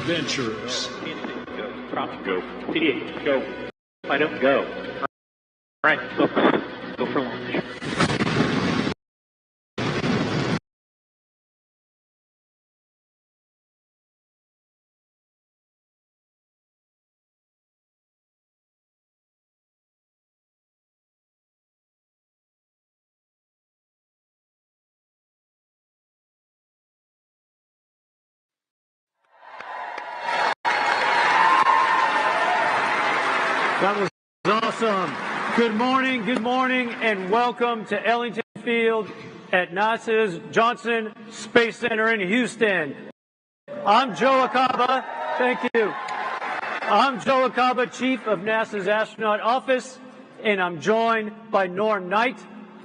adventurers. Go. TDA, go. If I don't go. All right, go for launch. That was awesome. Good morning, and welcome to Ellington Field at NASA's Johnson Space Center in Houston. I'm Joe Acaba. Thank you. I'm Joe Acaba, Chief of NASA's Astronaut Office, and I'm joined by Norm Knight,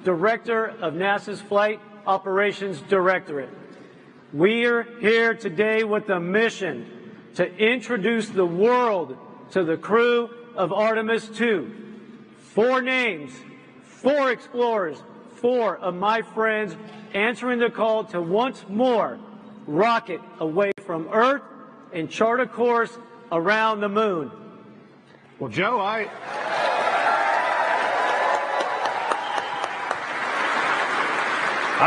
Director of NASA's Flight Operations Directorate. We're here today with a mission to introduce the world to the crew of Artemis II. 4 names, 4 explorers, 4 of my friends answering the call to once more rocket away from Earth and chart a course around the moon. Well, Joe, I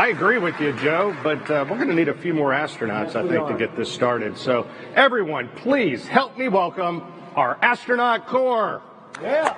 agree with you, Joe, but we're going to need a few more astronauts, I think, to get this started. So everyone, please help me welcome our astronaut corps. Yeah.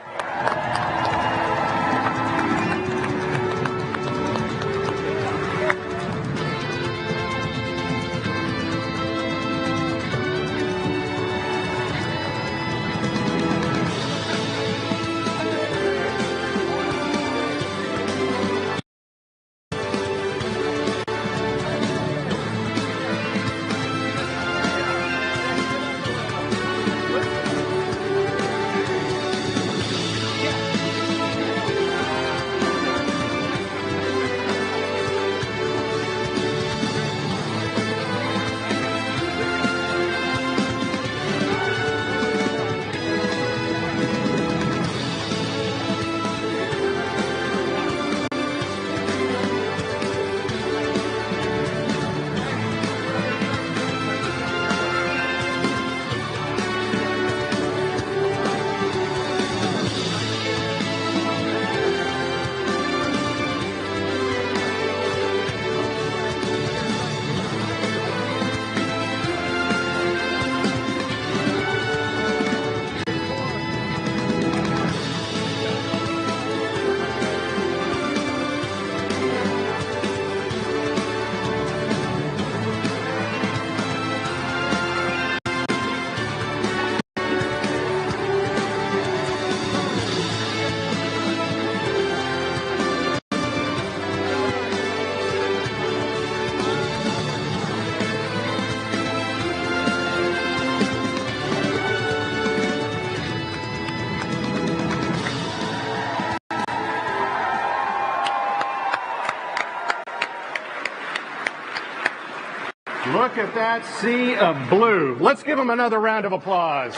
Look at that sea of blue. Let's give them another round of applause.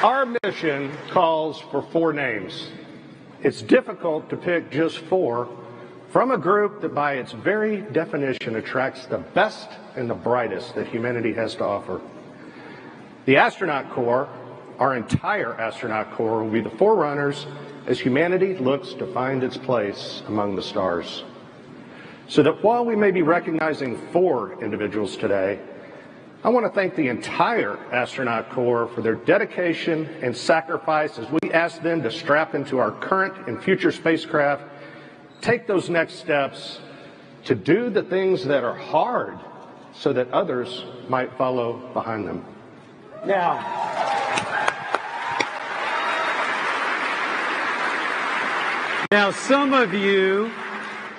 Our mission calls for 4 names. It's difficult to pick just 4 from a group that by its very definition attracts the best and the brightest that humanity has to offer. The astronaut corps, our entire astronaut corps, will be the forerunners as humanity looks to find its place among the stars. So that while we may be recognizing 4 individuals today, I want to thank the entire astronaut corps for their dedication and sacrifice as we ask them to strap into our current and future spacecraft, take those next steps to do the things that are hard so that others might follow behind them. Now, some of you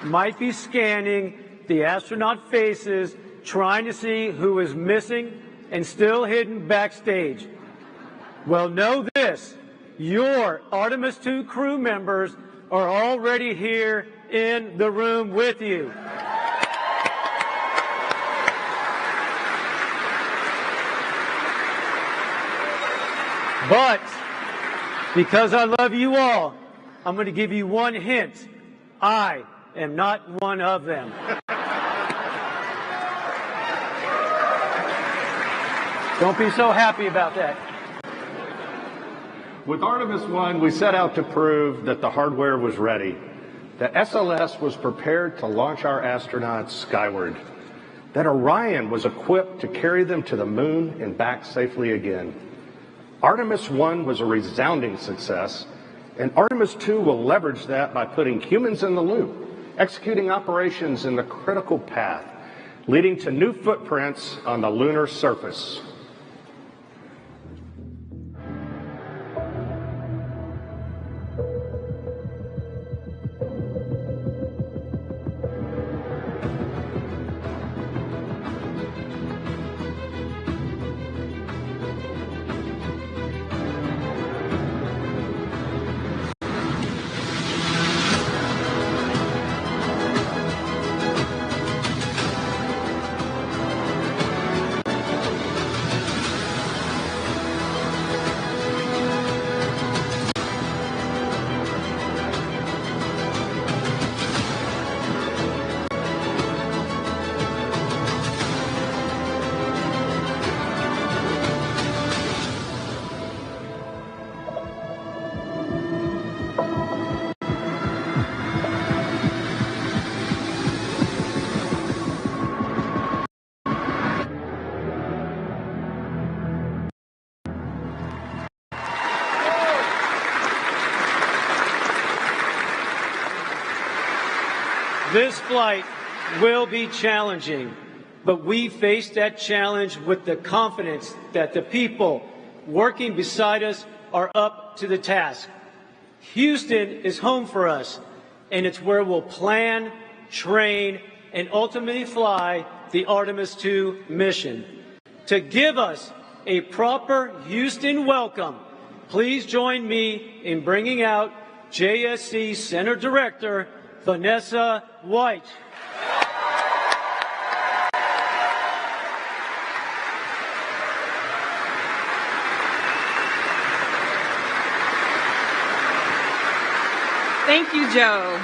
might be scanning the astronaut faces, trying to see who is missing and still hidden backstage. Well, know this: your Artemis II crew members are already here in the room with you. But because I love you all, I'm going to give you one hint. I am not one of them. Don't be so happy about that. With Artemis I, we set out to prove that the hardware was ready. The SLS was prepared to launch our astronauts skyward. That Orion was equipped to carry them to the moon and back safely again. Artemis I was a resounding success, and Artemis II will leverage that by putting humans in the loop, executing operations in the critical path, leading to new footprints on the lunar surface. This flight will be challenging, but we face that challenge with the confidence that the people working beside us are up to the task. Houston is home for us, and it's where we'll plan, train, and ultimately fly the Artemis II mission. To give us a proper Houston welcome, please join me in bringing out JSC Center Director Vanessa White. Thank you, Joe.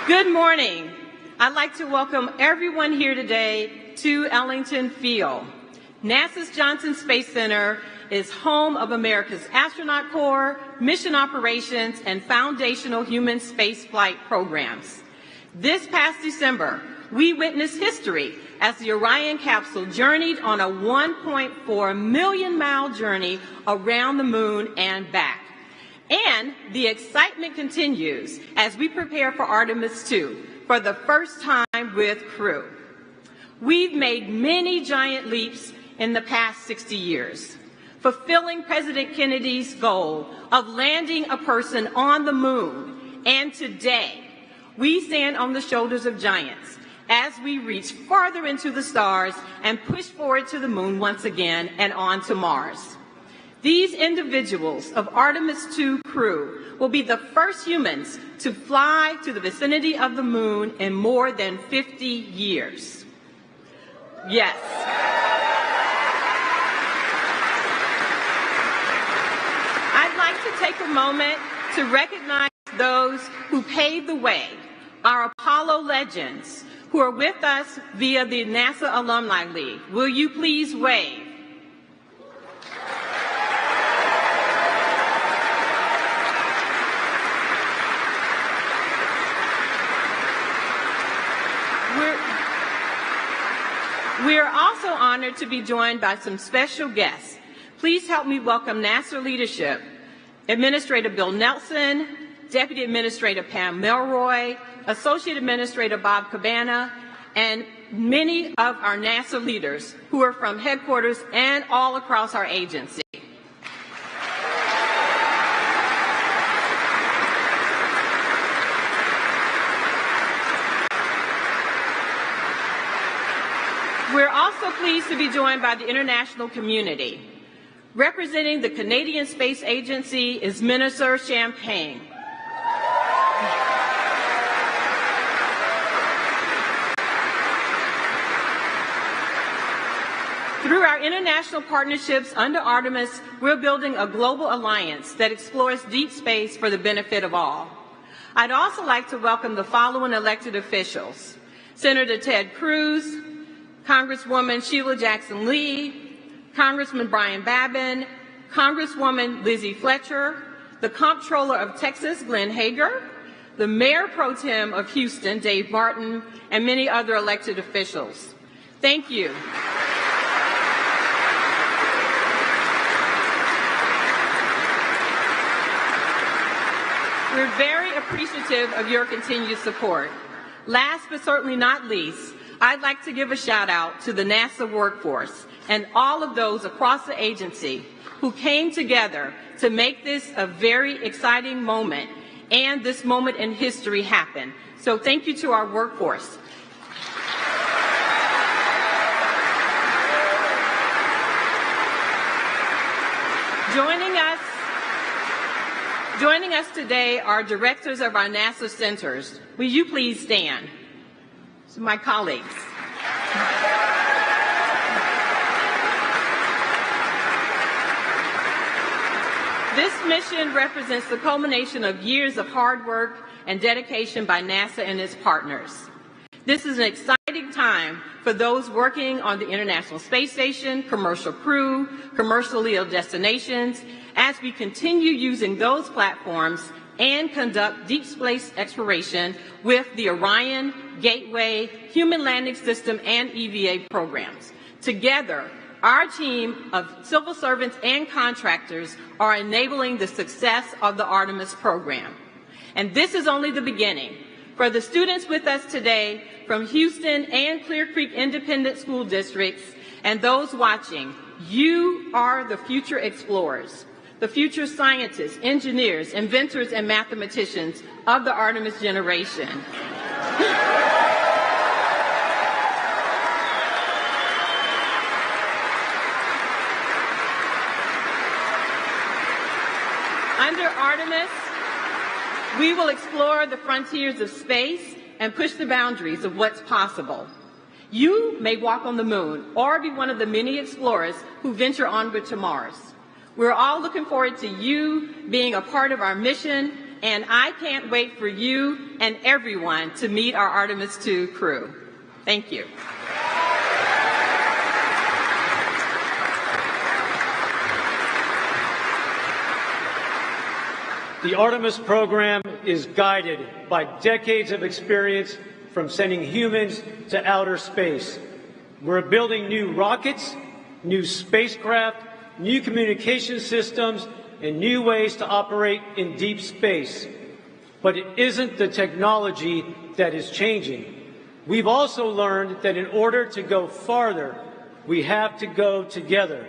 Good morning. I'd like to welcome everyone here today to Ellington Field. NASA's Johnson Space Center is home of America's Astronaut Corps, mission operations, and foundational human spaceflight programs. This past December, we witnessed history as the Orion capsule journeyed on a 1.4 million-mile journey around the moon and back. And the excitement continues as we prepare for Artemis II for the first time with crew. We've made many giant leaps in the past 60 years, fulfilling President Kennedy's goal of landing a person on the moon. And today, we stand on the shoulders of giants as we reach farther into the stars and push forward to the moon once again and on to Mars. These individuals of Artemis II crew will be the first humans to fly to the vicinity of the moon in more than 50 years. Yes. I'd like to take a moment to recognize those who paved the way, our Apollo legends, who are with us via the NASA Alumni League. Will you please wave? We are also honored to be joined by some special guests. Please help me welcome NASA leadership, Administrator Bill Nelson, Deputy Administrator Pam Melroy, Associate Administrator Bob Cabana, and many of our NASA leaders who are from headquarters and all across our agency. We're also pleased to be joined by the international community. Representing the Canadian Space Agency is Minister Champagne. Through our international partnerships under Artemis, we're building a global alliance that explores deep space for the benefit of all. I'd also like to welcome the following elected officials: Senator Ted Cruz, Congresswoman Sheila Jackson-Lee, Congressman Brian Babin, Congresswoman Lizzie Fletcher, the Comptroller of Texas, Glenn Hager, the Mayor Pro Tem of Houston, Dave Martin, and many other elected officials. Thank you. We're very appreciative of your continued support. Last but certainly not least, I'd like to give a shout out to the NASA workforce and all of those across the agency who came together to make this a very exciting moment and this moment in history happen. So thank you to our workforce. Joining us today are directors of our NASA centers. Will you please stand? So my colleagues. This mission represents the culmination of years of hard work and dedication by NASA and its partners. This is an exciting time for those working on the International Space Station, commercial crew, commercial LEO destinations, as we continue using those platforms and conduct deep space exploration with the Orion, Gateway, Human Landing System, and EVA programs. Together, our team of civil servants and contractors are enabling the success of the Artemis program. And this is only the beginning. For the students with us today from Houston and Clear Creek Independent School Districts and those watching, you are the future explorers, the future scientists, engineers, inventors, and mathematicians of the Artemis generation. Under Artemis, we will explore the frontiers of space and push the boundaries of what's possible. You may walk on the moon or be one of the many explorers who venture onward to Mars. We're all looking forward to you being a part of our mission, and I can't wait for you and everyone to meet our Artemis II crew. Thank you. The Artemis program is guided by decades of experience from sending humans to outer space. We're building new rockets, new spacecraft, new communication systems, and new ways to operate in deep space. But it isn't the technology that is changing. We've also learned that in order to go farther, we have to go together.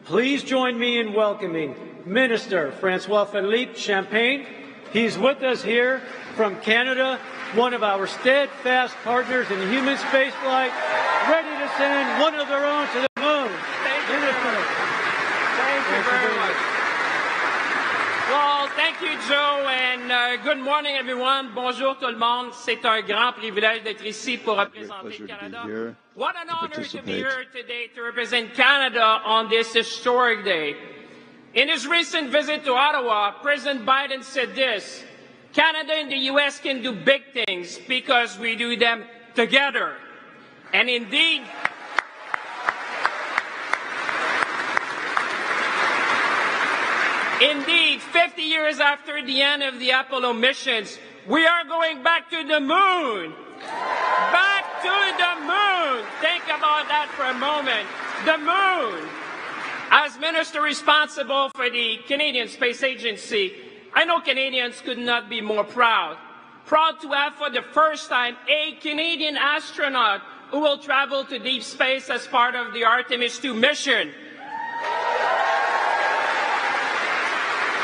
Please join me in welcoming Minister François-Philippe Champagne. He's with us here from Canada, one of our steadfast partners in human spaceflight, ready to send one of their own to the moon. Thank you very much. Well, thank you, Joe, and good morning, everyone. Bonjour tout le monde. C'est un grand privilège d'être ici pour représenter le Canada. What an honor to be here today to represent Canada on this historic day. In his recent visit to Ottawa, President Biden said this: Canada and the U.S. can do big things because we do them together. And indeed, Indeed, 50 years after the end of the Apollo missions, we are going back to the moon. Back to the moon. Think about that for a moment. The moon. As minister responsible for the Canadian Space Agency, I know Canadians could not be more proud. Proud to have for the first time a Canadian astronaut who will travel to deep space as part of the Artemis II mission.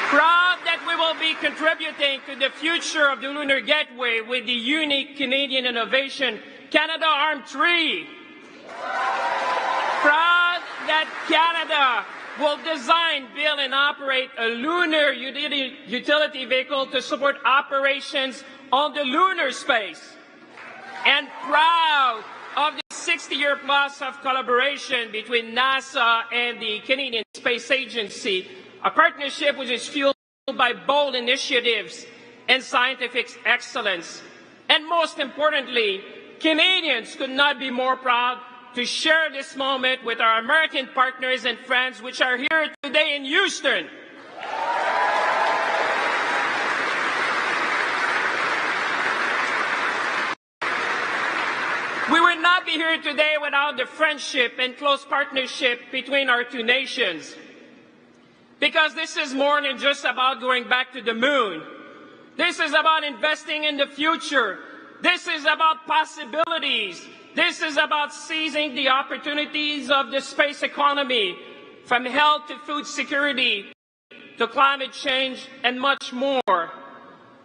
Proud that we will be contributing to the future of the Lunar Gateway with the unique Canadian innovation, Canadarm3. Proud that Canada will design, build, and operate a lunar utility vehicle to support operations on the lunar space. And proud of the 60-year plus of collaboration between NASA and the Canadian Space Agency, a partnership which is fueled by bold initiatives and scientific excellence. And most importantly, Canadians could not be more proud to share this moment with our American partners and friends which are here today in Houston. We would not be here today without the friendship and close partnership between our two nations. Because this is more than just about going back to the moon. This is about investing in the future. This is about possibilities. This is about seizing the opportunities of the space economy, from health to food security, to climate change, and much more.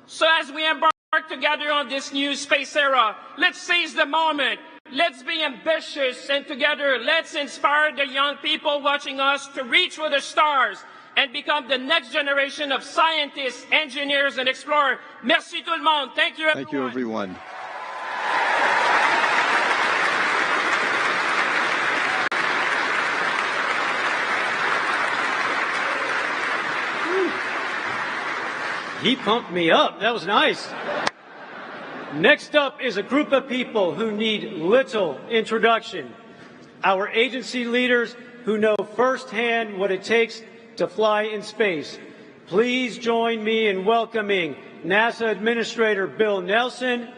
So as we embark together on this new space era, let's seize the moment. Let's be ambitious, and together let's inspire the young people watching us to reach for the stars and become the next generation of scientists, engineers, and explorers. Merci tout le monde. Thank you, everyone. Thank you, everyone. He pumped me up. That was nice. Next up is a group of people who need little introduction. Our agency leaders who know firsthand what it takes to fly in space. Please join me in welcoming NASA Administrator Bill Nelson,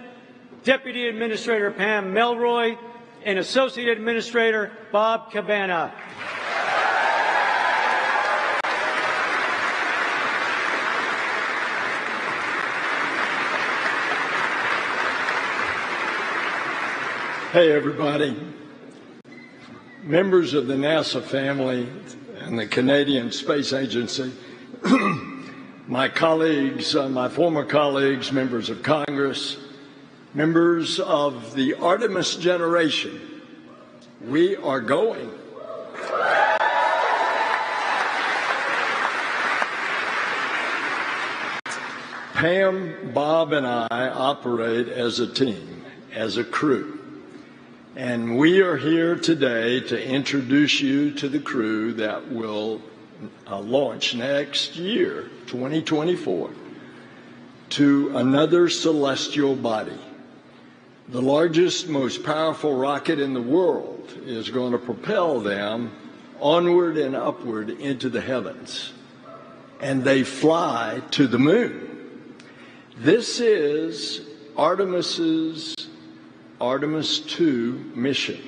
Deputy Administrator Pam Melroy, and Associate Administrator Bob Cabana. Hey, everybody. Members of the NASA family and the Canadian Space Agency, my colleagues, my former colleagues, members of Congress, members of the Artemis generation, we are going. Pam, Bob, and I operate as a team, as a crew. And we are here today to introduce you to the crew that will launch next year, 2024, to another celestial body. The largest, most powerful rocket in the world is going to propel them onward and upward into the heavens. And they fly to the moon. This is Artemis II mission.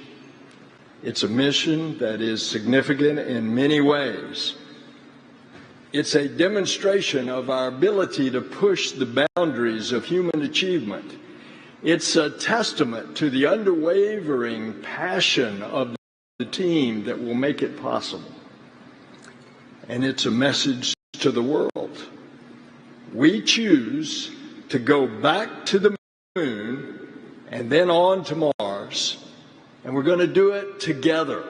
It's a mission that is significant in many ways. It's a demonstration of our ability to push the boundaries of human achievement. It's a testament to the unwavering passion of the team that will make it possible. And it's a message to the world. We choose to go back to the moon and then on to Mars, and we're going to do it together.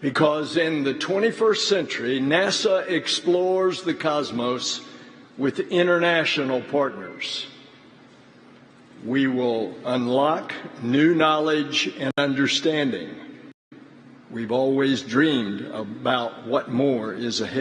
Because in the 21st century, NASA explores the cosmos with international partners. We will unlock new knowledge and understanding. We've always dreamed about what more is ahead.